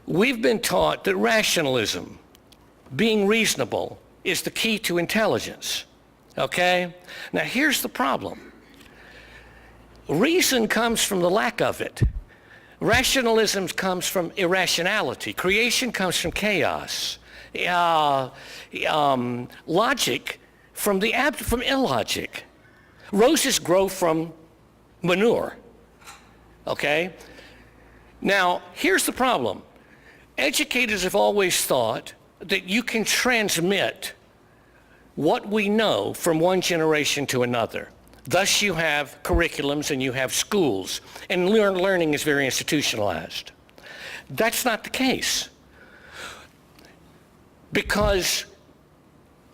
We've been taught that rationalism, being reasonable, is the key to intelligence, okay? Now here's the problem. Reason comes from the lack of it. Rationalism comes from irrationality. Creation comes from chaos. Logic from illogic. Roses grow from manure, okay? Now, here's the problem. Educators have always thought that you can transmit what we know from one generation to another. Thus you have curriculums and you have schools, and learning is very institutionalized. That's not the case, because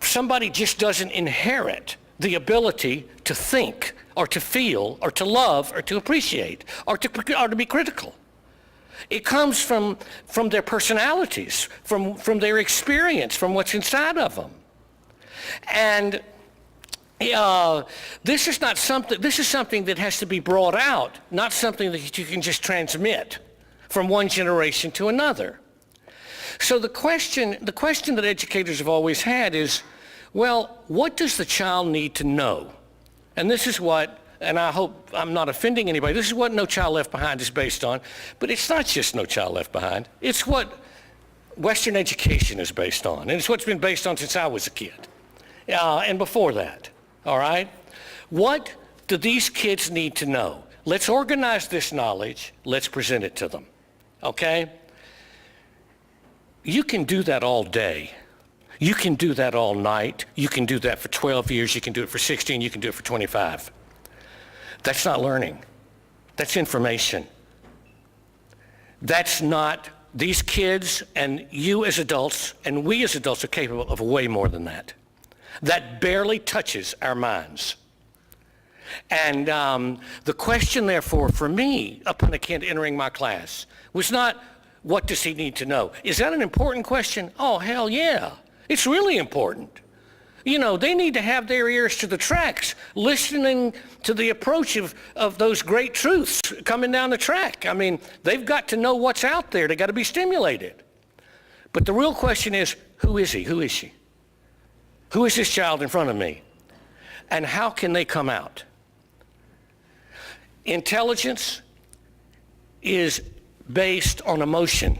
somebody just doesn't inherit the ability to think or to feel or to love or to appreciate or to be critical. It comes from their personalities, from their experience, from what's inside of them. And this is something that has to be brought out, not something that you can just transmit from one generation to another. So the question that educators have always had is, well, what does the child need to know? And this is what, and I hope I'm not offending anybody, this is what No Child Left Behind is based on, but it's not just No Child Left Behind. It's what Western education is based on, and it's what's been based on since I was a kid, and before that, all right? What do these kids need to know? Let's organize this knowledge, let's present it to them, okay? You can do that all day. You can do that all night. You can do that for 12 years. You can do it for 16. You can do it for 25. That's not learning. That's information. That's not, these kids and you as adults and we as adults are capable of way more than that. That barely touches our minds. And the question, therefore, for me, upon a kid entering my class, was not, what does he need to know? Is that an important question? Oh, hell yeah. It's really important. You know, they need to have their ears to the tracks, listening to the approach of those great truths coming down the track. I mean, they've got to know what's out there. They've got to be stimulated. But the real question is, who is he? Who is she? Who is this child in front of me? And how can they come out? Intelligence is based on emotion,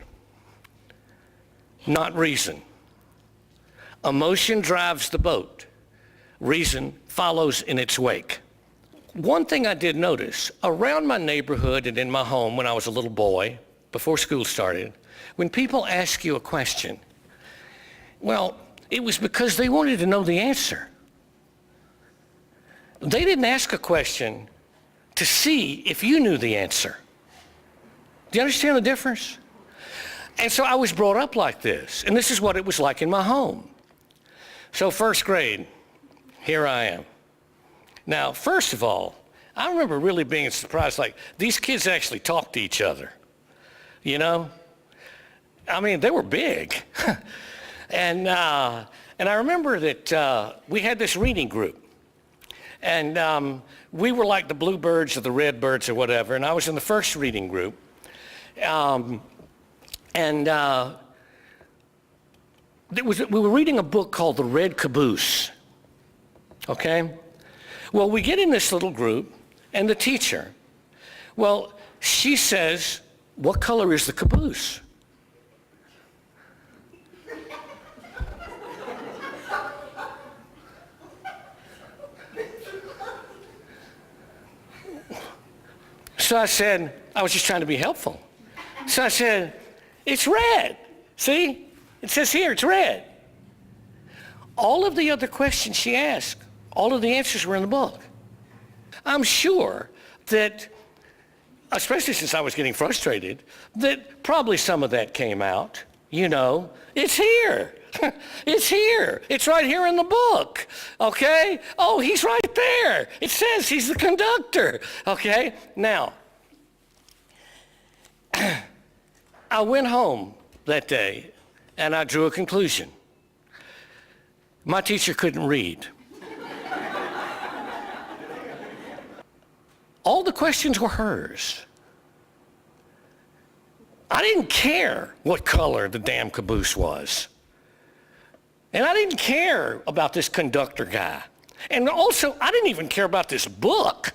not reason. Emotion drives the boat. Reason follows in its wake. One thing I did notice, around my neighborhood and in my home when I was a little boy, before school started, when people ask you a question, well, it was because they wanted to know the answer. They didn't ask a question to see if you knew the answer. Do you understand the difference? And so I was brought up like this, and this is what it was like in my home. So first grade, here I am. Now, first of all, I remember really being surprised, like, these kids actually talk to each other, you know? I mean, they were big. And I remember that we had this reading group. And we were like the bluebirds or the redbirds or whatever, and I was in the first reading group. We were reading a book called The Red Caboose, okay? Well, we get in this little group, and the teacher, well, she says, what color is the caboose? So I said, I was just trying to be helpful. So I said, it's red. See? It says here, it's red. All of the other questions she asked, all of the answers were in the book. I'm sure that, especially since I was getting frustrated, that probably some of that came out. You know, it's here. It's here. It's right here in the book. Okay? Oh, he's right there. It says he's the conductor. Okay? Now, I went home that day and I drew a conclusion. My teacher couldn't read. All the questions were hers. I didn't care what color the damn caboose was. And I didn't care about this conductor guy. And also, I didn't even care about this book.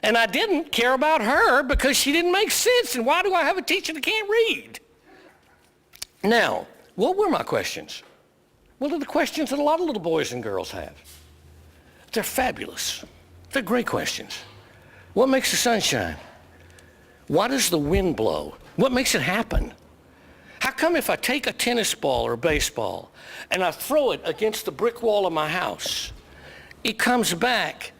And I didn't care about her because she didn't make sense. And why do I have a teacher that can't read? Now, what were my questions? Well, they're the questions that a lot of little boys and girls have. They're fabulous. They're great questions. What makes the sun shine? Why does the wind blow? What makes it happen? How come if I take a tennis ball or a baseball and I throw it against the brick wall of my house, it comes back,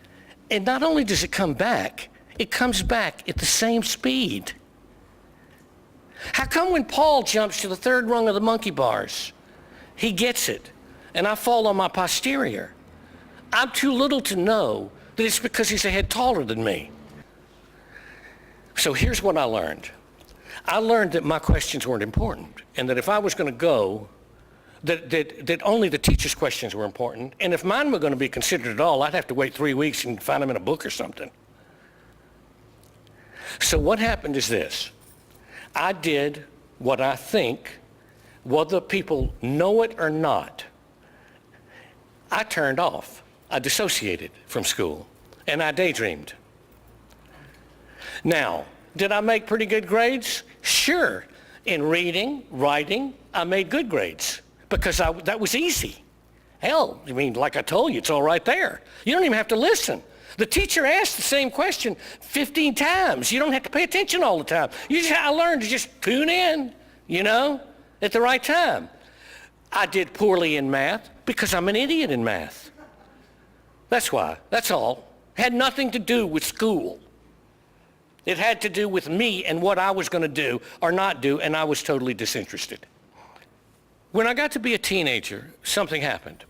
and not only does it come back, it comes back at the same speed? How come when Paul jumps to the third rung of the monkey bars, he gets it, and I fall on my posterior? I'm too little to know that it's because he's a head taller than me. So here's what I learned. I learned that my questions weren't important, and that if I was going to go, that only the teacher's questions were important, and if mine were going to be considered at all, I'd have to wait 3 weeks and find them in a book or something. So what happened is this. I did what I think, whether people know it or not, I turned off. I dissociated from school, and I daydreamed. Now, did I make pretty good grades? Sure. In reading, writing, I made good grades because that was easy. Hell, I mean, like I told you, it's all right there. You don't even have to listen. The teacher asked the same question 15 times. You don't have to pay attention all the time. I learned to just tune in, at the right time. I did poorly in math because I'm an idiot in math. That's why. That's all. Had nothing to do with school. It had to do with me and what I was going to do or not do, and I was totally disinterested. When I got to be a teenager, something happened.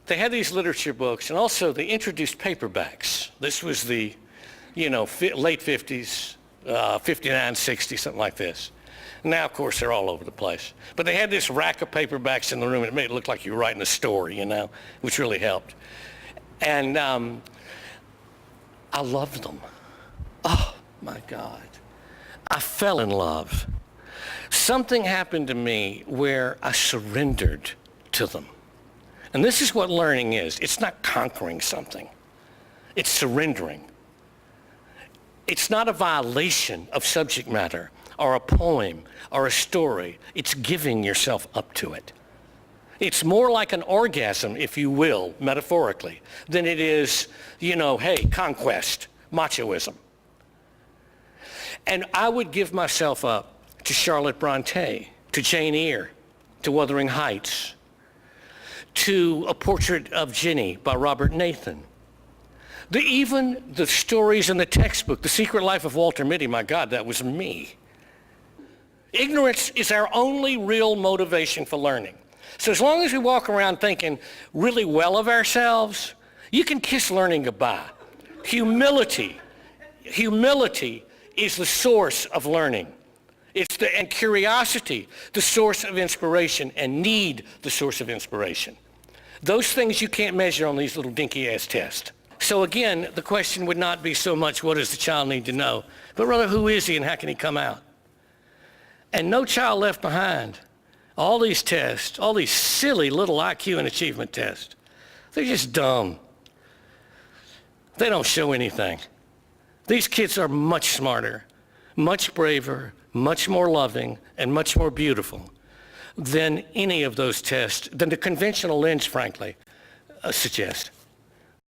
They had these literature books, and also they introduced paperbacks. This was the, late 50s, 59, 60, something like this. Now, of course, they're all over the place. But they had this rack of paperbacks in the room, and it made it look like you were writing a story, which really helped. And I loved them. Oh, my God. I fell in love. Something happened to me where I surrendered to them. And this is what learning is. It's not conquering something. It's surrendering. It's not a violation of subject matter or a poem or a story. It's giving yourself up to it. It's more like an orgasm, if you will, metaphorically, than it is, conquest, machoism. And I would give myself up to Charlotte Bronte, to Jane Eyre, to Wuthering Heights, to A Portrait of Ginny by Robert Nathan. Even the stories in the textbook, The Secret Life of Walter Mitty, my God, that was me. Ignorance is our only real motivation for learning. So as long as we walk around thinking really well of ourselves, you can kiss learning goodbye. Humility is the source of learning. And curiosity, the source of inspiration, and need, the source of inspiration. Those things you can't measure on these little dinky-ass tests. So again, the question would not be so much what does the child need to know, but rather who is he and how can he come out? And No Child Left Behind. All these tests, all these silly little IQ and achievement tests, they're just dumb. They don't show anything. These kids are much smarter, much braver, much more loving, and much more beautiful than any of those tests, than the conventional lens, frankly, suggest.